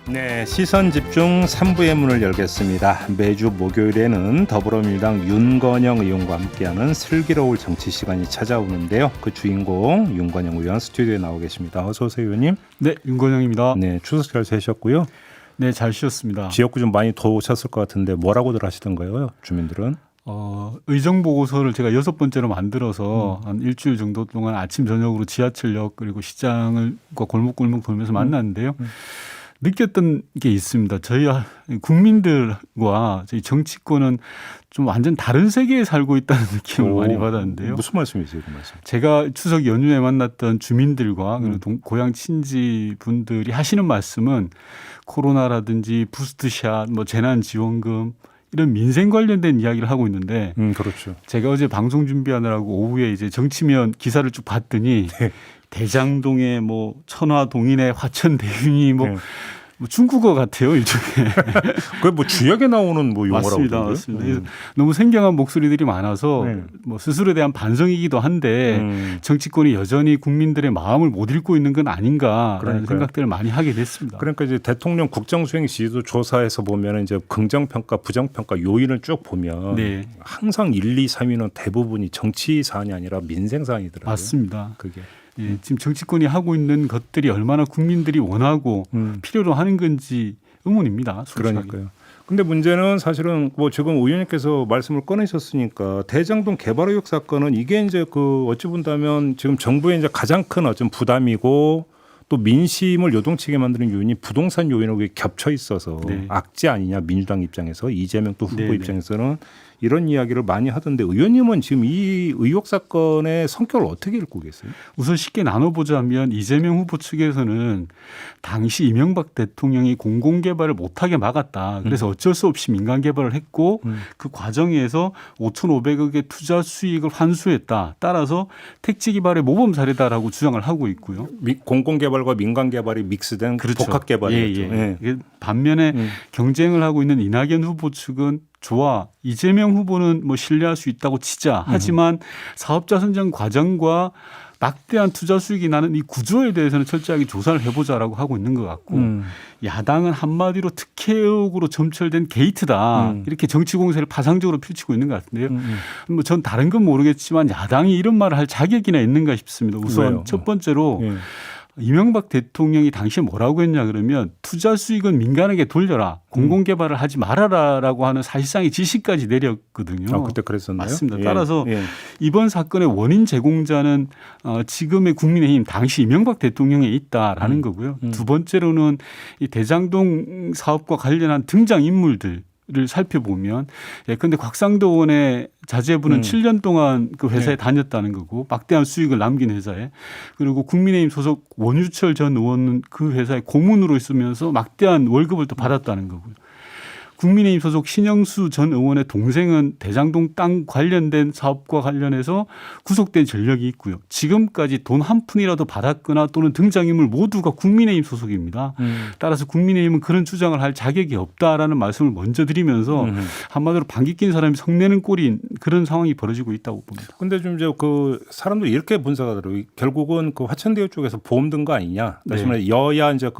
네, 시선 집중 3부의 문을 열겠습니다. 매주 목요일에는 더불어민주당 윤건영 의원과 함께하는 슬기로울 정치 시간이 찾아오는데요. 그 주인공 윤건영 의원 스튜디오에 나오 계십니다. 어서 오세요, 의원님. 네, 윤건영입니다. 네, 추석 잘 되셨고요. 네, 잘 쉬었습니다. 지역구 좀 많이 더우셨을 것 같은데 뭐라고들 하시던가요, 주민들은? 의정 보고서를 제가 6번째로 만들어서 한 일주일 정도 동안 아침 저녁으로 지하철역 그리고 시장을 골목골목 돌면서 만났는데요. 느꼈던 게 있습니다. 저희 국민들과 저희 정치권은 좀 완전 다른 세계에 살고 있다는 느낌을 많이 받았는데요. 무슨 말씀이세요, 그 말씀? 제가 추석 연휴에 만났던 주민들과 그리고 고향 친지 분들이 하시는 말씀은 코로나라든지 부스트샷, 재난지원금 이런 민생 관련된 이야기를 하고 있는데, 그렇죠. 제가 어제 방송 준비하느라고 오후에 이제 정치면 기사를 쭉 봤더니 네. 대장동에 천화동인의 화천대유니 중국어 같아요, 일종의. 그게 주역에 나오는 용어라고 맞습니다, 그러던데요? 맞습니다. 너무 생경한 목소리들이 많아서 스스로에 대한 반성이기도 한데 정치권이 여전히 국민들의 마음을 못 읽고 있는 건 아닌가라는 생각들을 많이 하게 됐습니다. 그러니까 이제 대통령 국정수행 지지도 조사에서 보면 이제 긍정평가, 부정평가 요인을 쭉 보면 항상 1, 2, 3위는 대부분이 정치 사안이 아니라 민생 사안이더라고요. 맞습니다. 그게. 지금 정치권이 하고 있는 것들이 얼마나 국민들이 원하고 필요로 하는 건지 의문입니다. 솔직하게. 그러니까요. 근데 문제는 사실은 지금 의원님께서 말씀을 꺼내셨으니까 대장동 개발 의혹 사건은 이게 이제 어찌 본다면 지금 정부의 이제 가장 큰 어떤 부담이고 또 민심을 요동치게 만드는 요인이 부동산 요인하고 겹쳐 있어서 악재 아니냐, 민주당 입장에서 이재명 또 후보 입장에서는 이런 이야기를 많이 하던데, 의원님은 지금 이 의혹 사건의 성격을 어떻게 읽고 계세요? 우선 쉽게 나눠보자면 이재명 후보 측에서는 당시 이명박 대통령이 공공개발을 못하게 막았다. 그래서 어쩔 수 없이 민간개발을 했고 그 과정에서 5,500억의 투자 수익을 환수했다. 따라서 택지개발의 모범 사례다라고 주장을 하고 있고요. 공공개발과 민간개발이 믹스된 복합개발이었죠. 반면에 경쟁을 하고 있는 이낙연 후보 측은 좋아, 이재명 후보는 신뢰할 수 있다고 치자. 하지만 사업자 선정 과정과 막대한 투자 수익이 나는 이 구조에 대해서는 철저하게 조사를 해보자라고 하고 있는 것 같고, 야당은 한마디로 특혜 의혹으로 점철된 게이트다. 이렇게 정치 공세를 파상적으로 펼치고 있는 것 같은데요. 전 다른 건 모르겠지만 야당이 이런 말을 할 자격이나 있는가 싶습니다. 우선 왜요? 첫 번째로 이명박 대통령이 당시에 뭐라고 했냐 그러면 투자 수익은 민간에게 돌려라. 공공개발을 하지 말아라라고 하는 사실상의 지시까지 내렸거든요. 그때 그랬었나요? 맞습니다. 따라서 이번 사건의 원인 제공자는 지금의 국민의힘 당시 이명박 대통령에 있다라는 거고요. 두 번째로는 이 대장동 사업과 관련한 등장인물들 를 살펴보면 예컨대 곽상도 의원의 자제분은 7년 동안 그 회사에 다녔다는 거고 막대한 수익을 남긴 회사에, 그리고 국민의힘 소속 원유철 전 의원은 그 회사에 고문으로 있으면서 막대한 월급을 또 받았다는 거고요. 국민의힘 소속 신영수 전 의원의 동생은 대장동 땅 관련된 사업과 관련해서 구속된 전력이 있고요. 지금까지 돈 한 푼이라도 받았거나 또는 등장인물 모두가 국민의힘 소속입니다. 따라서 국민의힘은 그런 주장을 할 자격이 없다라는 말씀을 먼저 드리면서 한마디로 방귀 낀 사람이 성내는 꼴인 그런 상황이 벌어지고 있다고 봅니다. 근데 좀 이제 사람들이 이렇게 분석하더라고요. 결국은 화천대유 쪽에서 보험 든 거 아니냐. 다시 말해 여야 이제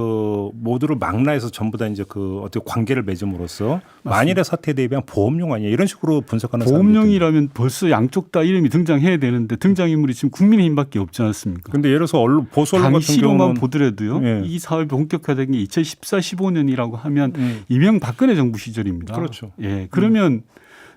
모두를 망라해서 전부 다 이제 어떻게 관계를 맺음으로써 만일의 사태에 대비한 보험용 아니냐, 이런 식으로 분석하는 사람들이. 보험용이라면 벌써 양쪽 다 이름이 등장해야 되는데 등장인물이 지금 국민의힘밖에 없지 않습니까? 그런데 예를 들어서 보수 언론 같은 당시로만 경우는 보더라도요. 이 사업이 본격화된 게 2014, 15년이라고 하면 이명박근혜 정부 시절입니다. 그렇죠. 그러면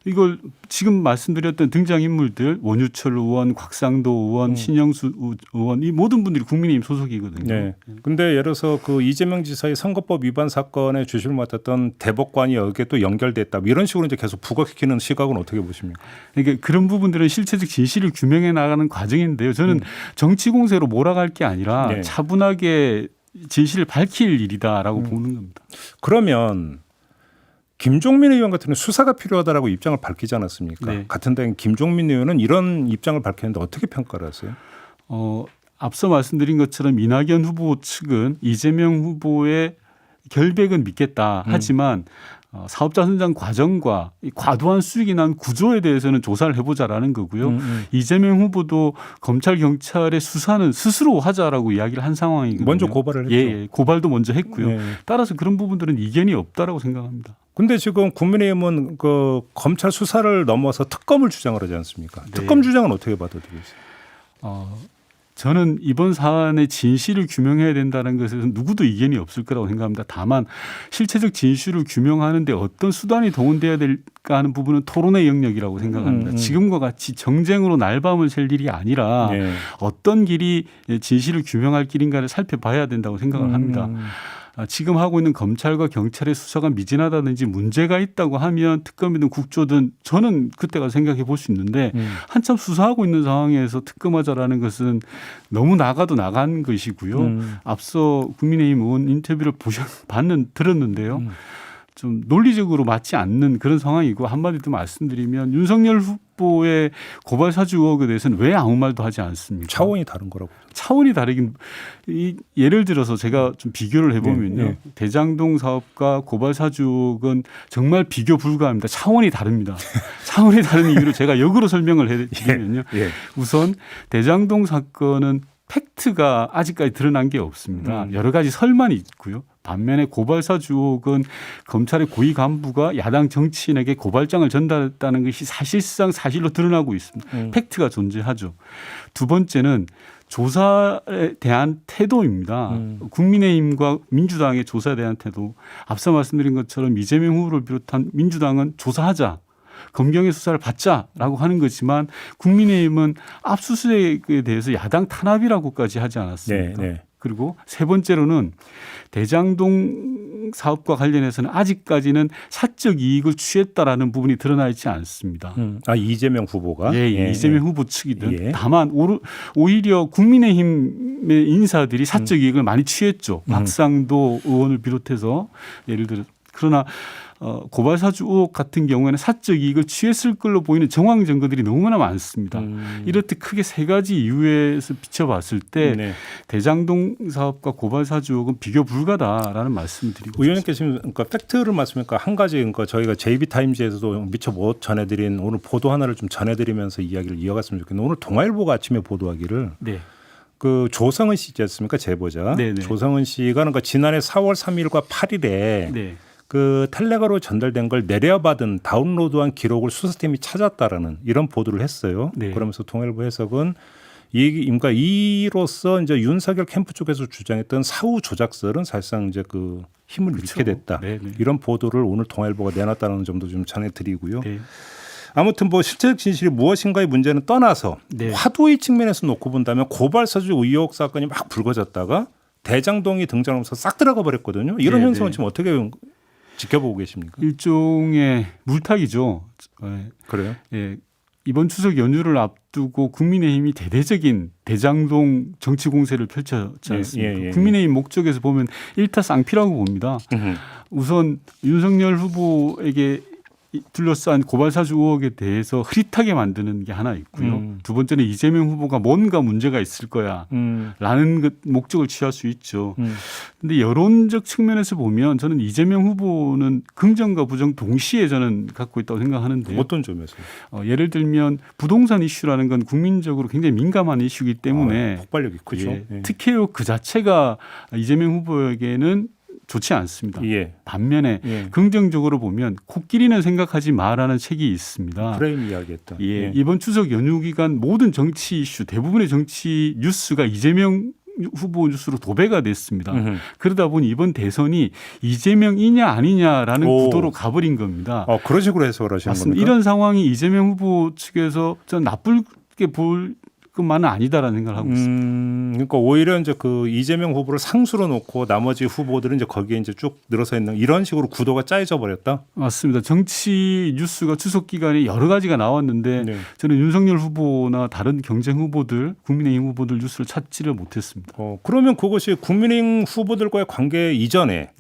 이걸 지금 말씀드렸던 등장인물들 원유철 의원, 곽상도 의원, 신영수 의원, 이 모든 분들이 국민의힘 소속이거든요. 그런데 예를 들어서 이재명 지사의 선거법 위반 사건에 주시를 맡았던 대법관이 여기에 또 연결됐다, 이런 식으로 이제 계속 부각시키는 시각은 어떻게 보십니까? 그러니까 그런 부분들은 실체적 진실을 규명해 나가는 과정인데요. 저는 정치 공세로 몰아갈 게 아니라 차분하게 진실을 밝힐 일이다라고 보는 겁니다. 그러면 김종민 의원 같은 경우는 수사가 필요하다라고 입장을 밝히지 않았습니까? 같은 당인 김종민 의원은 이런 입장을 밝혔는데 어떻게 평가를 하세요? 앞서 말씀드린 것처럼 이낙연 후보 측은 이재명 후보의 결백은 믿겠다. 하지만 사업자 선정 과정과 이 과도한 수익이 난 구조에 대해서는 조사를 해보자라는 거고요. 이재명 후보도 검찰 경찰의 수사는 스스로 하자라고 이야기를 한 상황이거든요. 먼저 고발을 했죠. 예, 고발도 먼저 했고요. 네. 따라서 그런 부분들은 이견이 없다라고 생각합니다. 근데 지금 국민의힘은 그 검찰 수사를 넘어서 특검을 주장을 하지 않습니까? 네. 특검 주장은 어떻게 받아들이세요? 저는 이번 사안의 진실을 규명해야 된다는 것에 대해서 누구도 이견이 없을 거라고 생각합니다. 다만 실체적 진실을 규명하는데 어떤 수단이 동원돼야 될까 하는 부분은 토론의 영역이라고 생각합니다. 지금과 같이 정쟁으로 날밤을 샐 일이 아니라 네. 어떤 길이 진실을 규명할 길인가를 살펴봐야 된다고 생각을 합니다. 지금 하고 있는 검찰과 경찰의 수사가 미진하다든지 문제가 있다고 하면 특검이든 국조든 저는 그때가 생각해 볼 수 있는데 한참 수사하고 있는 상황에서 특검하자라는 것은 너무 나가도 나간 것이고요. 앞서 국민의힘 의원 인터뷰를 들었는데요. 좀 논리적으로 맞지 않는 그런 상황이고 한마디 더 말씀드리면 윤석열 후보의 고발 사주 의혹에 대해서는 왜 아무 말도 하지 않습니까? 차원이 다른 거라고. 차원이 다르긴 예를 들어서 제가 좀 비교를 해보면요. 네. 대장동 사업과 고발 사주 의혹은 정말 비교 불가합니다. 차원이 다릅니다. 차원이 다른 이유로 제가 역으로 설명을 해드리면요. 예. 우선 대장동 사건은 팩트가 아직까지 드러난 게 없습니다. 여러 가지 설만 있고요. 반면에 고발사주 의혹은 검찰의 고위 간부가 야당 정치인에게 고발장을 전달했다는 것이 사실상 사실로 드러나고 있습니다. 팩트가 존재하죠. 두 번째는 조사에 대한 태도입니다. 국민의힘과 민주당의 조사에 대한 태도. 앞서 말씀드린 것처럼 이재명 후보를 비롯한 민주당은 조사하자. 검경의 수사를 받자라고 하는 거지만 국민의힘은 압수수색에 대해서 야당 탄압이라고까지 하지 않았습니까? 네. 그리고 세 번째로는 대장동 사업과 관련해서는 아직까지는 사적 이익을 취했다라는 부분이 드러나 있지 않습니다. 이재명 후보가? 이재명 후보 측이든 예. 다만 오히려 국민의힘의 인사들이 사적 이익을 많이 취했죠. 박상도 의원을 비롯해서 예를 들어 그러나 고발사주 의혹 같은 경우에는 사적 이익을 취했을 걸로 보이는 정황 증거들이 너무나 많습니다. 이렇듯 크게 세 가지 이유에서 비춰봤을 때 네. 대장동 사업과 고발사주 의혹은 비교 불가다라는 말씀을 드리고 의원님께서 지금 그러니까 팩트를 말씀하니까 한 가지 그러니까 저희가 JB타임즈에서도 미처 못 전해드린 오늘 보도 하나를 좀 전해드리면서 이야기를 이어갔으면 좋겠는데 오늘 동아일보가 아침에 보도하기를 네. 그 조성은 씨 있지 않습니까? 제보자. 네네. 조성은 씨가 그러니까 지난해 4월 3일과 8일에 네. 그 텔레가로 전달된 걸 내려받은 다운로드한 기록을 수사팀이 찾았다라는 이런 보도를 했어요. 네. 그러면서 동아일보 해석은 그러니까 이로써 이제 윤석열 캠프 쪽에서 주장했던 사후 조작설은 사실상 이제 그 힘을 잃게 됐다. 네네. 이런 보도를 오늘 동아일보가 내놨다는 점도 좀 전해드리고요. 네. 아무튼 뭐 실체적 진실이 무엇인가의 문제는 떠나서 네. 화두의 측면에서 놓고 본다면 고발사주 의혹 사건이 막 불거졌다가 대장동이 등장하면서 싹 들어가 버렸거든요. 이런 네, 현상은 네. 지금 어떻게 지켜보고 계십니까? 일종의 물타기죠. 그래요? 예. 이번 추석 연휴를 앞두고 국민의힘이 대대적인 대장동 정치 공세를 펼쳤지 않습니까? 예. 국민의힘 목적에서 보면 일타쌍피라고 봅니다. 우선 윤석열 후보에게 둘러싼 고발사주 의혹에 대해서 흐릿하게 만드는 게 하나 있고요. 두 번째는 이재명 후보가 뭔가 문제가 있을 거야 라는 목적을 취할 수 있죠. 그런데 여론적 측면에서 보면 저는 이재명 후보는 긍정과 부정 동시에 저는 갖고 있다고 생각하는데요. 어떤 점에서? 예를 들면 부동산 이슈라는 건 국민적으로 굉장히 민감한 이슈이기 때문에 폭발력이 크죠. 예. 특혜요 그 자체가 이재명 후보에게는 좋지 않습니다. 예. 반면에 긍정적으로 보면 코끼리는 생각하지 마라는 책이 있습니다. 프레임 이야기했던. 예. 이번 추석 연휴 기간 모든 정치 이슈 대부분의 정치 뉴스가 이재명 후보 뉴스로 도배가 됐습니다. 그러다 보니 이번 대선이 이재명이냐 아니냐라는 구도로 가버린 겁니다. 그런 식으로 해석을 하시는 맞습니다. 겁니까? 이런 상황이 이재명 후보 측에서 전 나쁘게 볼 것만은 아니다라는 생각을 하고 있습니다. 그러니까 오히려 이제 그 이재명 후보를 상수로 놓고 나머지 후보들은 이제 거기에 이제 쭉 늘어서 있는 이런 식으로 구도가 짜여져 버렸다. 맞습니다. 정치 뉴스가 추석 기간에 여러 가지가 나왔는데 네. 저는 윤석열 후보나 다른 경쟁 후보들, 국민의힘 후보들 뉴스를 찾지를 못했습니다. 그러면 그것이 국민의힘 후보들과의 관계 이전에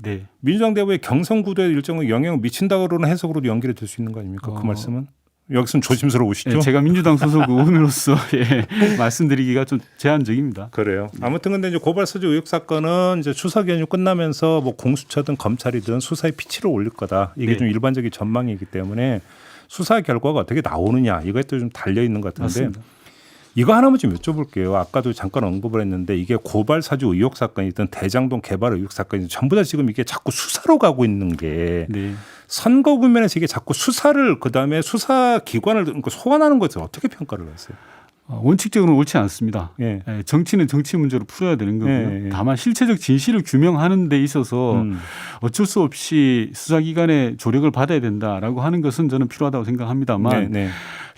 민주당 내부의 경선 구도에 일정한 영향을 미친다고는 해석으로도 연결이 될 수 있는 거 아닙니까? 그 말씀은? 여기서는 조심스러우시죠? 예, 제가 민주당 소속 의원으로서 예, 말씀드리기가 좀 제한적입니다. 그래요. 아무튼 근데 이제 고발사주 의혹 사건은 이제 추석 연휴 끝나면서 뭐 공수처든 검찰이든 수사의 피치를 올릴 거다. 이게 네. 좀 일반적인 전망이기 때문에 수사 결과가 어떻게 나오느냐 이거에 또 좀 달려 있는 것 같은데 맞습니다. 이거 하나만 좀 여쭤볼게요. 아까도 잠깐 언급을 했는데 이게 고발사주 의혹 사건이든 대장동 개발 의혹 사건이든 전부 다 지금 이게 자꾸 수사로 가고 있는 게 네. 선거 국면에서 이게 자꾸 수사를 그다음에 수사 기관을 소환하는 것을 어떻게 평가를 하세요? 원칙적으로는 옳지 않습니다. 예. 예, 정치는 정치 문제로 풀어야 되는 거고요. 예, 예. 다만 실체적 진실을 규명하는 데 있어서 어쩔 수 없이 수사기관의 조력을 받아야 된다라고 하는 것은 저는 필요하다고 생각합니다만 네.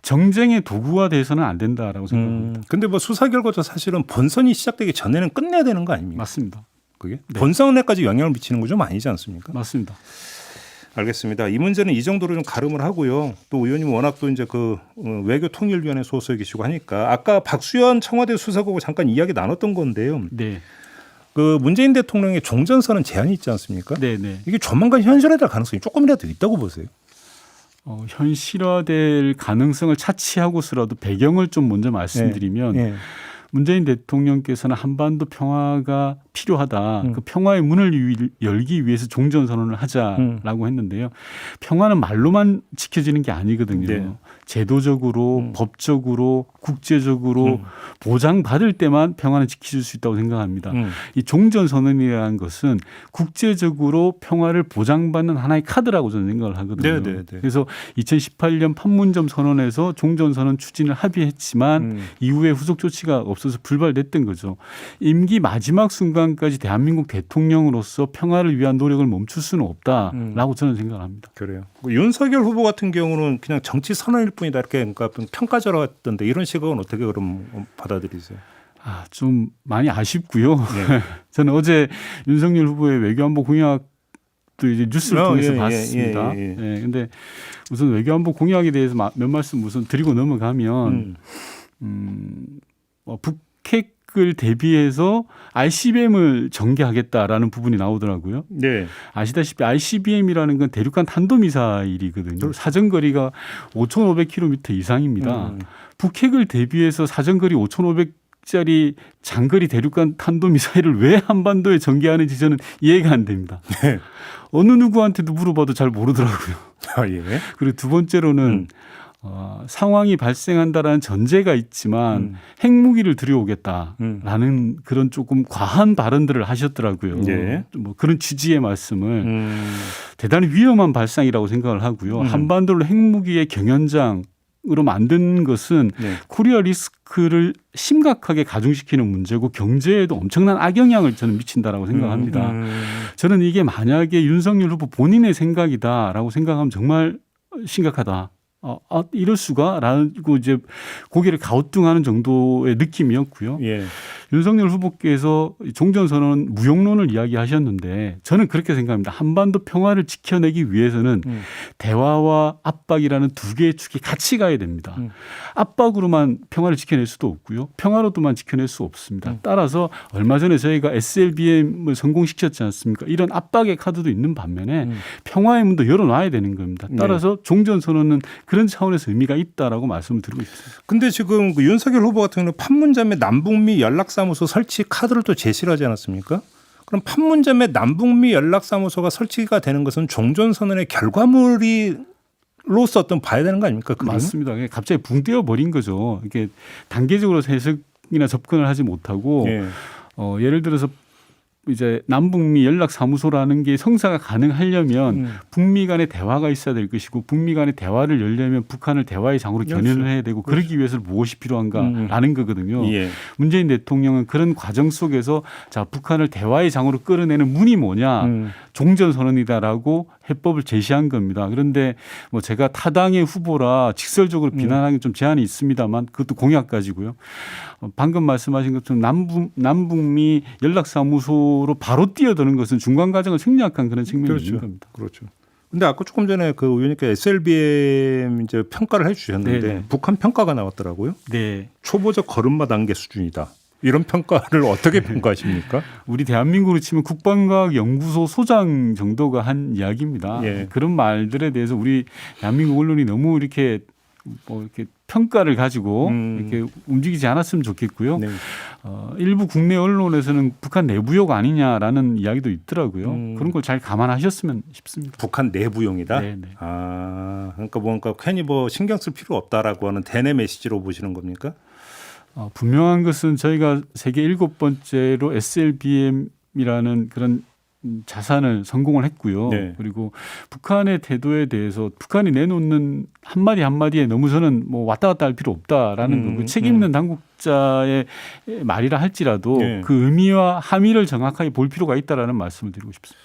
정쟁의 도구가 돼서는 안 된다라고 생각합니다. 근데 뭐 수사 결과도 사실은 본선이 시작되기 전에는 끝내야 되는 거 아닙니까? 맞습니다. 그게 네. 본선에까지 영향을 미치는 거 좀 아니지 않습니까? 맞습니다. 알겠습니다. 이 문제는 이 정도로 좀 가름을 하고요. 또 의원님 워낙 또 이제 그 외교통일위원회 소속이시고 하니까 아까 박수현 청와대 수석하고 잠깐 이야기 나눴던 건데요. 네. 그 문재인 대통령의 종전선언 제안이 있지 않습니까? 네, 네. 이게 조만간 현실화될 가능성이 조금이라도 있다고 보세요. 현실화될 가능성을 차치하고서라도 배경을 좀 먼저 말씀드리면 예. 문재인 대통령께서는 한반도 평화가 필요하다. 그 평화의 문을 열기 위해서 종전선언을 하자라고 했는데요. 평화는 말로만 지켜지는 게 아니거든요. 네. 제도적으로 법적으로 국제적으로 보장받을 때만 평화는 지켜질 수 있다고 생각합니다. 이 종전선언이라는 것은 국제적으로 평화를 보장받는 하나의 카드라고 저는 생각을 하거든요. 네. 그래서 2018년 판문점 선언에서 종전선언 추진을 합의했지만 이후에 후속 조치가 없어서 불발됐던 거죠. 임기 마지막 순간까지 대한민국 대통령으로서 평화를 위한 노력을 멈출 수는 없다라고 저는 생각을 합니다. 그래요. 윤석열 후보 같은 경우는 그냥 정치 선언일 뿐이다 이렇게 그러니까 평가절하 했던데 이런 시각은 어떻게 그럼 받아들이세요? 좀 많이 아쉽고요. 네. 저는 어제 윤석열 후보의 외교안보 공약도 이제 뉴스를 통해서 봤습니다. 근데 우선 외교안보 공약에 대해서 몇 말씀 우선 드리고 넘어가면 북핵을 대비해서 ICBM을 전개하겠다라는 부분이 나오더라고요. 네. 아시다시피 ICBM이라는 건 대륙간 탄도미사일이거든요. 사정거리가 5,500km 이상입니다. 북핵을 대비해서 사정거리 5,500짜리 장거리 대륙간 탄도미사일을 왜 한반도에 전개하는지 저는 이해가 안 됩니다. 네. 어느 누구한테도 물어봐도 잘 모르더라고요. 예. 그리고 두 번째로는 상황이 발생한다라는 전제가 있지만 핵무기를 들여오겠다라는 그런 조금 과한 발언들을 하셨더라고요. 예. 뭐 그런 취지의 말씀을 대단히 위험한 발상이라고 생각을 하고요. 한반도를 핵무기의 경연장으로 만든 것은 코리아 리스크를 심각하게 가중시키는 문제고 경제에도 엄청난 악영향을 저는 미친다라고 생각합니다. 저는 이게 만약에 윤석열 후보 본인의 생각이다라고 생각하면 정말 심각하다. 이럴 수가라고 이제 고개를 갸우뚱하는 정도의 느낌이었고요. 예. 윤석열 후보께서 종전선언 무용론을 이야기하셨는데 저는 그렇게 생각합니다. 한반도 평화를 지켜내기 위해서는 대화와 압박이라는 두 개의 축이 같이 가야 됩니다. 압박으로만 평화를 지켜낼 수도 없고요. 평화로도만 지켜낼 수 없습니다. 따라서 얼마 전에 저희가 SLBM을 성공시켰지 않습니까? 이런 압박의 카드도 있는 반면에 평화의 문도 열어놔야 되는 겁니다. 따라서 종전선언은 그런 차원에서 의미가 있다라고 말씀을 드리고 있습니다. 근데 지금 그 윤석열 후보 같은 경우는 판문점에 남북미 연락사무소 설치 카드를 또 제시를 하지 않았습니까? 그럼 판문점에 남북미 연락사무소가 설치가 되는 것은 종전선언의 결과물로서 어떤 봐야 되는 거 아닙니까? 그림은? 맞습니다. 갑자기 붕 떼어 버린 거죠. 이게 단계적으로 해석이나 접근을 하지 못하고 예를 들어서 이제 남북미 연락사무소라는 게 성사가 가능하려면 북미 간의 대화가 있어야 될 것이고 북미 간의 대화를 열려면 북한을 대화의 장으로 견인을 해야 되고 그러기 위해서는 무엇이 필요한가라는 거거든요. 문재인 대통령은 그런 과정 속에서 자 북한을 대화의 장으로 끌어내는 문이 뭐냐 종전선언이다라고 해법을 제시한 겁니다. 그런데 뭐 제가 타당의 후보라 직설적으로 비난하기 좀 제한이 있습니다만 그것도 공약 가지고요. 방금 말씀하신 것처럼 남북미 연락사무소로 바로 뛰어드는 것은 중간 과정을 생략한 그런 측면이 있는 겁니다. 그렇죠. 근데 아까 조금 전에 그 의원님께 SLBM 이제 평가를 해주셨는데 네네. 북한 평가가 나왔더라고요. 네. 초보적 걸음마 단계 수준이다. 이런 평가를 어떻게 평가하십니까? 우리 대한민국으로 치면 국방과학연구소 소장 정도가 한 이야기입니다. 그런 말들에 대해서 우리 대한민국 언론이 너무 이렇게 뭐 이렇게 평가를 가지고 이렇게 움직이지 않았으면 좋겠고요. 네. 일부 국내 언론에서는 북한 내부용 아니냐라는 이야기도 있더라고요. 그런 걸 잘 감안하셨으면 싶습니다. 북한 내부용이다. 네네. 아, 그러니까 뭔가 괜히 뭐 신경 쓸 필요 없다라고 하는 대내 메시지로 보시는 겁니까? 분명한 것은 저희가 세계 7번째로 SLBM이라는 그런 자산을 성공을 했고요. 네. 그리고 북한의 태도에 대해서 북한이 내놓는 한마디 한마디에 너무 저는 뭐 왔다 갔다 할 필요 없다라는 거고 책임 있는 당국자의 말이라 할지라도 네. 그 의미와 함의를 정확하게 볼 필요가 있다라는 말씀을 드리고 싶습니다.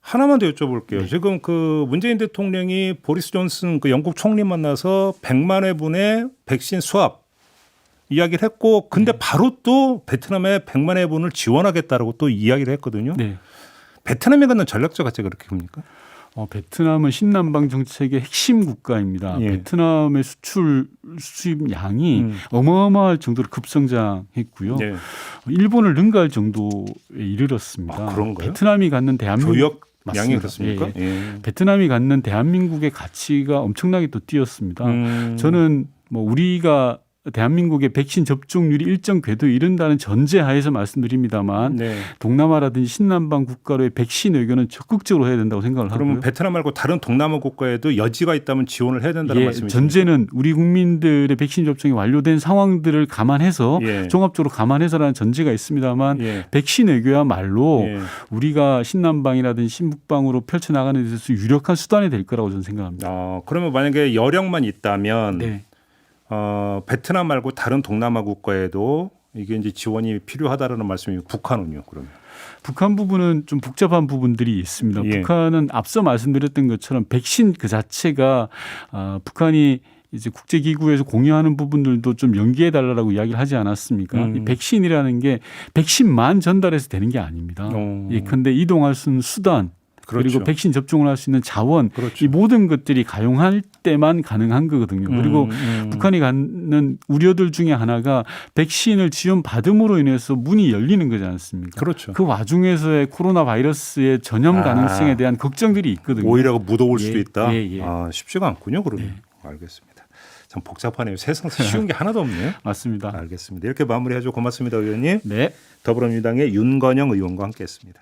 하나만 더 여쭤볼게요. 네. 지금 그 문재인 대통령이 보리스 존슨 그 영국 총리 만나서 100만 회분의 백신 수합 이야기를 했고 근데 바로 또 베트남에 100만 회분을 지원하겠다라고 또 이야기를 했거든요. 네. 베트남에 갖는 전략적 가치가 그렇게 큽니까? 베트남은 신남방 정책의 핵심 국가입니다. 예. 베트남의 수입 양이 어마어마할 정도로 급성장했고요. 네. 일본을 능가할 정도에 이르렀습니다. 아, 그런가요? 베트남이 갖는 대한민국 교역 맞습니다. 양이 그렇습니까? 예, 예. 예. 베트남이 갖는 대한민국의 가치가 엄청나게 또 뛰었습니다. 저는 뭐 우리가 대한민국의 백신 접종률이 일정 궤도에 이른다는 전제하에서 말씀드립니다만 네. 동남아라든지 신남방 국가로의 백신 의견은 적극적으로 해야 된다고 생각을 그러면 하고요. 베트남 말고 다른 동남아 국가에도 여지가 있다면 지원을 해야 된다는 말씀이시죠? 전제는 우리 국민들의 백신 접종이 완료된 상황들을 감안해서 예. 종합적으로 감안해서라는 전제가 있습니다만 예. 백신 외교야말로 예. 우리가 신남방이라든지 신북방으로 펼쳐나가는 데 있어서 유력한 수단이 될 거라고 저는 생각합니다. 그러면 만약에 여력만 있다면 네. 베트남 말고 다른 동남아 국가에도 이게 이제 지원이 필요하다라는 말씀이고 북한은요, 그러면? 북한 부분은 좀 복잡한 부분들이 있습니다. 예. 북한은 앞서 말씀드렸던 것처럼 백신 그 자체가 북한이 이제 국제기구에서 공유하는 부분들도 좀 연기해 달라고 이야기를 하지 않았습니까? 이 백신이라는 게 백신만 전달해서 되는 게 아닙니다. 예컨대 이동할 수 있는 수단 그렇죠. 그리고 백신 접종을 할 수 있는 자원 그렇죠. 이 모든 것들이 가용할 때만 가능한 거거든요. 그리고 북한이 갖는 우려들 중에 하나가 백신을 지원받음으로 인해서 문이 열리는 거지 않습니까? 그렇죠. 그 와중에서의 코로나 바이러스의 전염 가능성에 대한 걱정들이 있거든요. 오히려 무더울 수도 예, 있다. 예, 예. 쉽지가 않군요, 그러면. 알겠습니다. 참 복잡하네요. 세상에서 쉬운 게 하나도 없네요. 맞습니다. 알겠습니다. 이렇게 마무리해줘 고맙습니다, 의원님. 네. 더불어민주당의 윤건영 의원과 함께했습니다.